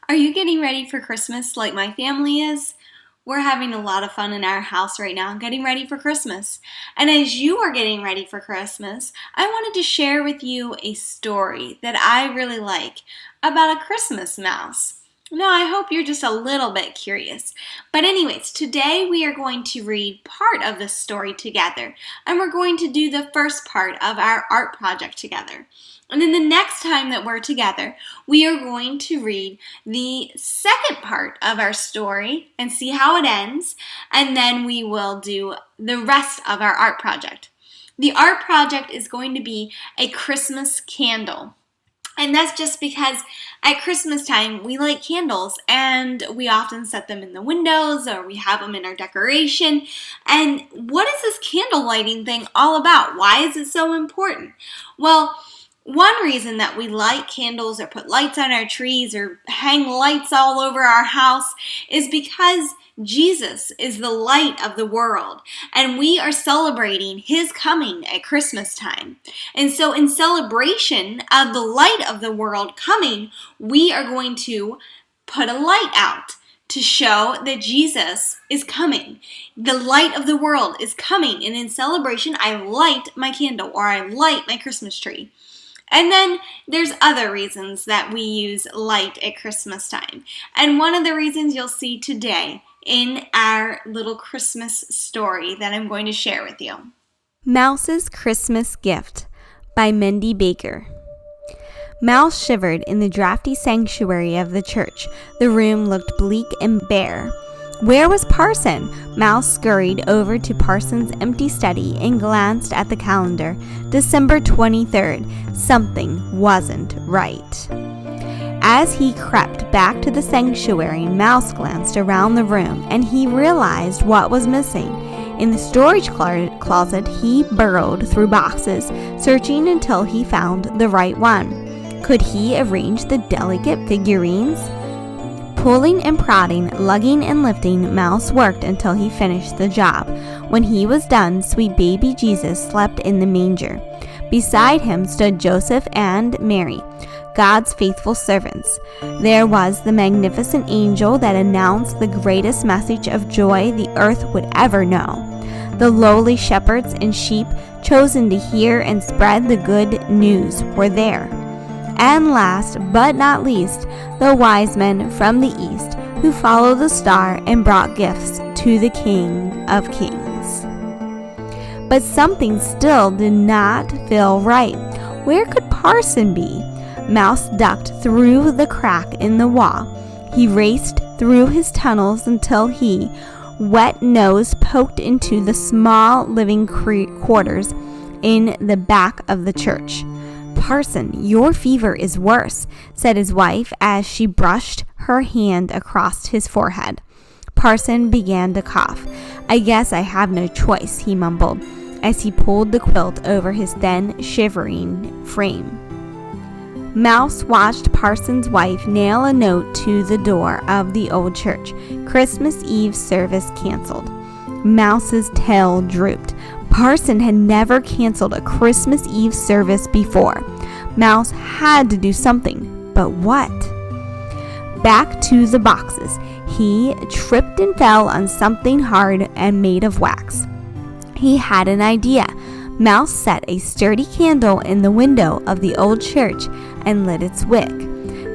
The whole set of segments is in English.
Are you getting ready for Christmas like my family is? We're having a lot of fun in our house right now, getting ready for Christmas. And as you are getting ready for Christmas, I wanted to share with you a story that I really like about a Christmas mouse. Now, I hope you're just a little bit curious. But anyways, today we are going to read part of this story together. And we're going to do the first part of our art project together. And then the next time that we're together, we are going to read the second part of our story and see how it ends. And then we will do the rest of our art project. The art project is going to be a Christmas candle. And that's just because at Christmas time, we light candles and we often set them in the windows or we have them in our decoration. And what is this candle lighting thing all about? Why is it so important? Well, one reason that we light candles or put lights on our trees or hang lights all over our house is because Jesus is the light of the world, and we are celebrating His coming at Christmas time. And so in celebration of the light of the world coming, we are going to put a light out to show that Jesus is coming. The light of the world is coming, and in celebration, I light my candle or I light my Christmas tree. And then there's other reasons that we use light at Christmas time. And one of the reasons you'll see today in our little Christmas story that I'm going to share with you. Mouse's Christmas Gift by Mindy Baker. Mouse shivered in the drafty sanctuary of the church. The room looked bleak and bare. Where was Parson? Mouse scurried over to Parson's empty study and glanced at the calendar. December 23rd. Something wasn't right. As he crept back to the sanctuary, Mouse glanced around the room and he realized what was missing. In the storage closet, he burrowed through boxes, searching until he found the right one. Could he arrange the delicate figurines? Pulling and prodding, lugging and lifting, Mouse worked until he finished the job. When he was done, sweet baby Jesus slept in the manger. Beside him stood Joseph and Mary, God's faithful servants. There was the magnificent angel that announced the greatest message of joy the earth would ever know. The lowly shepherds and sheep, chosen to hear and spread the good news, were there. And last but not least, the wise men from the east who followed the star and brought gifts to the King of Kings. But something still did not feel right. Where could Parson be? Mouse ducked through the crack in the wall. He raced through his tunnels until he, wet nose, poked into the small living quarters in the back of the church. Parson, your fever is worse, said his wife as she brushed her hand across his forehead. Parson began to cough. I guess I have no choice, he mumbled, as he pulled the quilt over his thin, shivering frame. Mouse watched Parson's wife nail a note to the door of the old church. Christmas Eve service canceled. Mouse's tail drooped. Parson had never canceled a Christmas Eve service before. Mouse had to do something, but what? Back to the boxes. He tripped and fell on something hard and made of wax. He had an idea. Mouse set a sturdy candle in the window of the old church and lit its wick.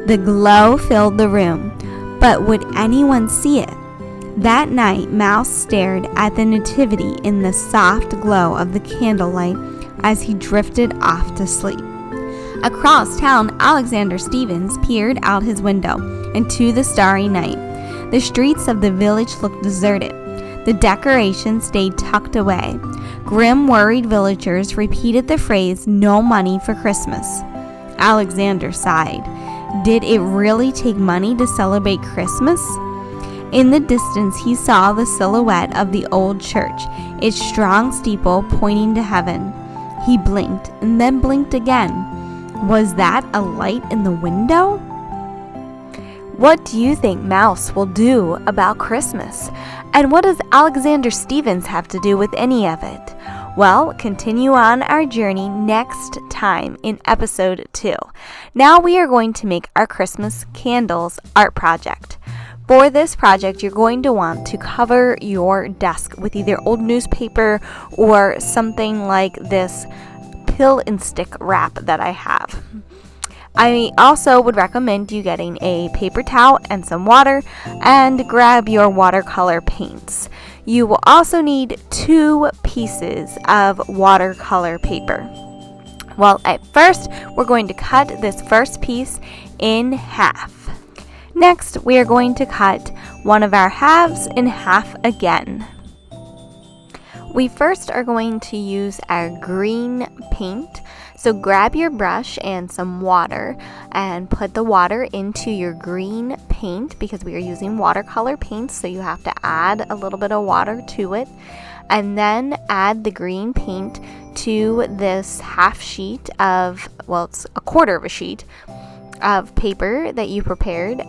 The glow filled the room, but would anyone see it? That night, Mouse stared at the nativity in the soft glow of the candlelight as he drifted off to sleep. Across town, Alexander Stevens peered out his window into the starry night. The streets of the village looked deserted. The decorations stayed tucked away. Grim, worried villagers repeated the phrase, "No money for Christmas." Alexander sighed. Did it really take money to celebrate Christmas? In the distance, he saw the silhouette of the old church, its strong steeple pointing to heaven. He blinked and then blinked again. Was that a light in the window? What do you think Mouse will do about Christmas? And what does Alexander Stevens have to do with any of it? Well, continue on our journey next time in episode 2. Now we are going to make our Christmas candles art project. For this project, you're going to want to cover your desk with either old newspaper or something like this pill and stick wrap that I have. I also would recommend you getting a paper towel and some water, and grab your watercolor paints. You will also need 2 pieces of watercolor paper. Well, at first, we're going to cut this first piece in half. Next, we are going to cut one of our halves in half again. We first are going to use our green paint. So grab your brush and some water and put the water into your green paint, because we are using watercolor paint, so you have to add a little bit of water to it. And then add the green paint to this half sheet of, well, it's a quarter of a sheet of paper that you prepared,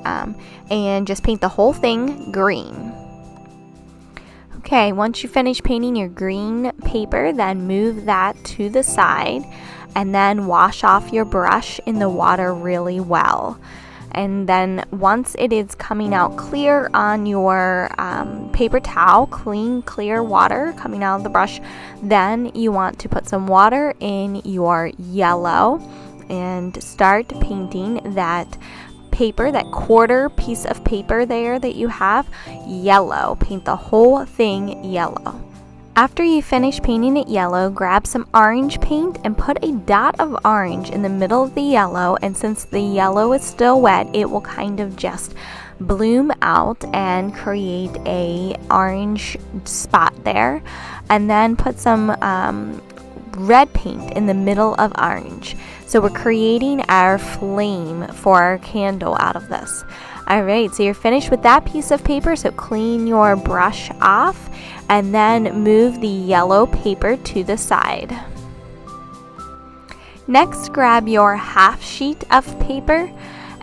and just paint the whole thing green. Okay, once you finish painting your green paper, then move that to the side. And then wash off your brush in the water really well. And then once it is coming out clear on your paper towel, clean, clear water coming out of the brush, then you want to put some water in your yellow and start painting that paper, that quarter piece of paper there that you have, yellow. Paint the whole thing yellow. After you finish painting it yellow, grab some orange paint and put a dot of orange in the middle of the yellow, and since the yellow is still wet, it will kind of just bloom out and create a orange spot there. And then put some red paint in the middle of orange. So we're creating our flame for our candle out of this. Alright, so you're finished with that piece of paper, so clean your brush off and then move the yellow paper to the side. Next, grab your half sheet of paper,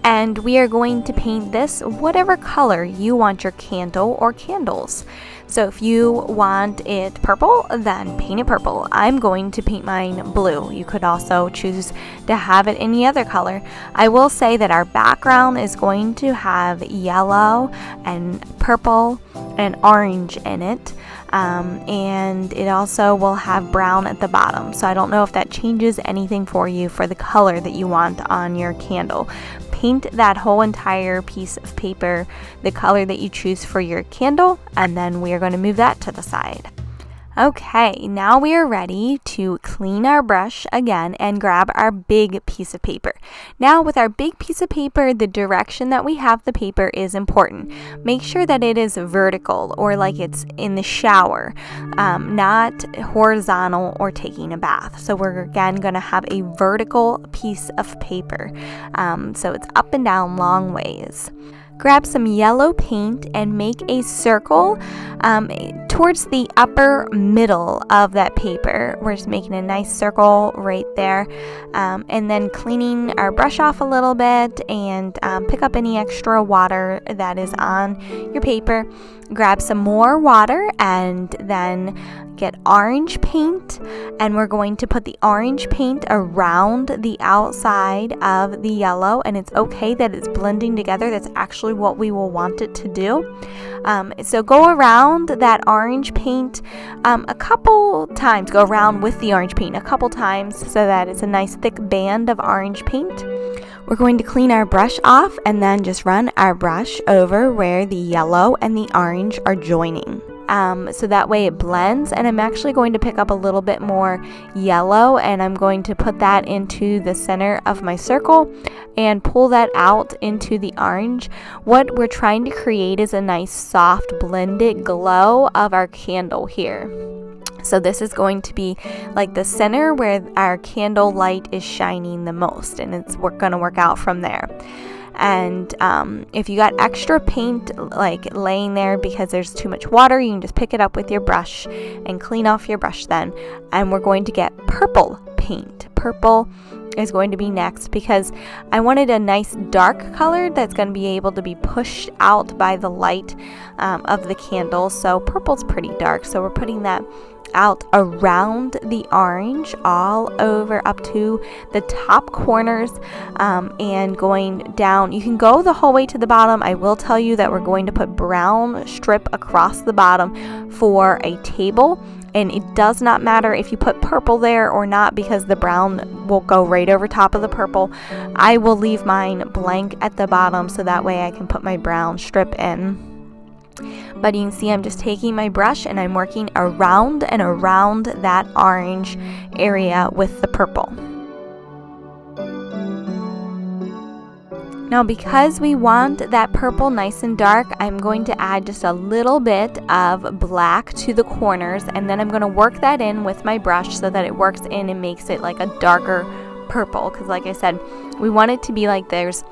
and we are going to paint this whatever color you want your candle or candles. So if you want it purple, then paint it purple. I'm going to paint mine blue. You could also choose to have it any other color. I will say that our background is going to have yellow and purple and orange in it. And it also will have brown at the bottom. So I don't know if that changes anything for you for the color that you want on your candle. Paint that whole entire piece of paper the color that you choose for your candle, and then we are going to move that to the side. Okay, now we are ready to clean our brush again and grab our big piece of paper. Now with our big piece of paper, the direction that we have the paper is important. Make sure that it is vertical or like it's in the shower, not horizontal or taking a bath. So we're again going to have a vertical piece of paper. So it's up and down long ways. Grab some yellow paint and make a circle towards the upper middle of that paper. We're just making a nice circle right there, and then cleaning our brush off a little bit and pick up any extra water that is on your paper. Grab some more water and then get orange paint, and we're going to put the orange paint around the outside of the yellow, and it's okay that it's blending together. That's actually what we will want it to do. So go around that orange paint a couple times. Go around with the orange paint a couple times so that it's a nice thick band of orange paint. We're going to clean our brush off and then just run our brush over where the yellow and the orange are joining. So that way it blends, and I'm actually going to pick up a little bit more yellow and I'm going to put that into the center of my circle and pull that out into the orange. What we're trying to create is a nice soft blended glow of our candle here. So this is going to be like the center where our candle light is shining the most, and we're going to work out from there. And if you got extra paint like laying there because there's too much water, you can just pick it up with your brush and clean off your brush then. And we're going to get purple paint. Purple is going to be next, because I wanted a nice dark color that's going to be able to be pushed out by the light of the candle. So purple's pretty dark, so we're putting that out around the orange, all over up to the top corners, and going down. You can go the whole way to the bottom. I will tell you that we're going to put brown strip across the bottom for a table. And it does not matter if you put purple there or not, because the brown will go right over top of the purple. I will leave mine blank at the bottom so that way I can put my brown strip in. But you can see I'm just taking my brush and I'm working around and around that orange area with the purple. Now, because we want that purple nice and dark, I'm going to add just a little bit of black to the corners, and then I'm going to work that in with my brush so that it works in and makes it like a darker purple, because like I said, we want it to be like there's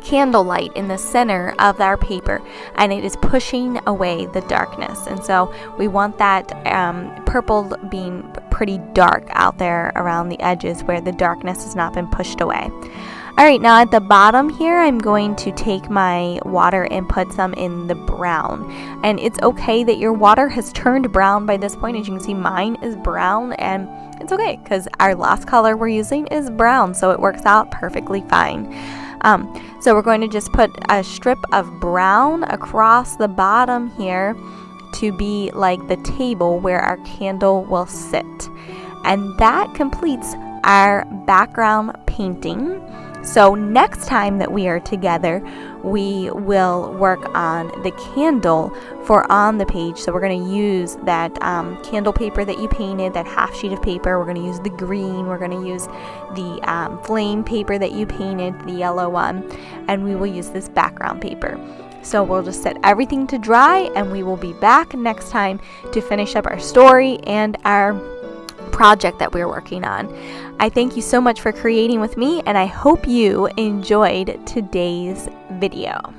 candlelight in the center of our paper and it is pushing away the darkness, and so we want that purple being pretty dark out there around the edges where the darkness has not been pushed away. Alright, now at the bottom here, I'm going to take my water and put some in the brown. And it's okay that your water has turned brown by this point. As you can see, mine is brown, and it's okay because our last color we're using is brown, so it works out perfectly fine. So we're going to just put a strip of brown across the bottom here to be like the table where our candle will sit. And that completes our background painting. So next time that we are together, we will work on the candle for on the page. So we're going to use that candle paper that you painted, that half sheet of paper. We're going to use the green. We're going to use the flame paper that you painted, the yellow one. And we will use this background paper. So we'll just set everything to dry, and we will be back next time to finish up our story and our project that we're working on. I thank you so much for creating with me, and I hope you enjoyed today's video.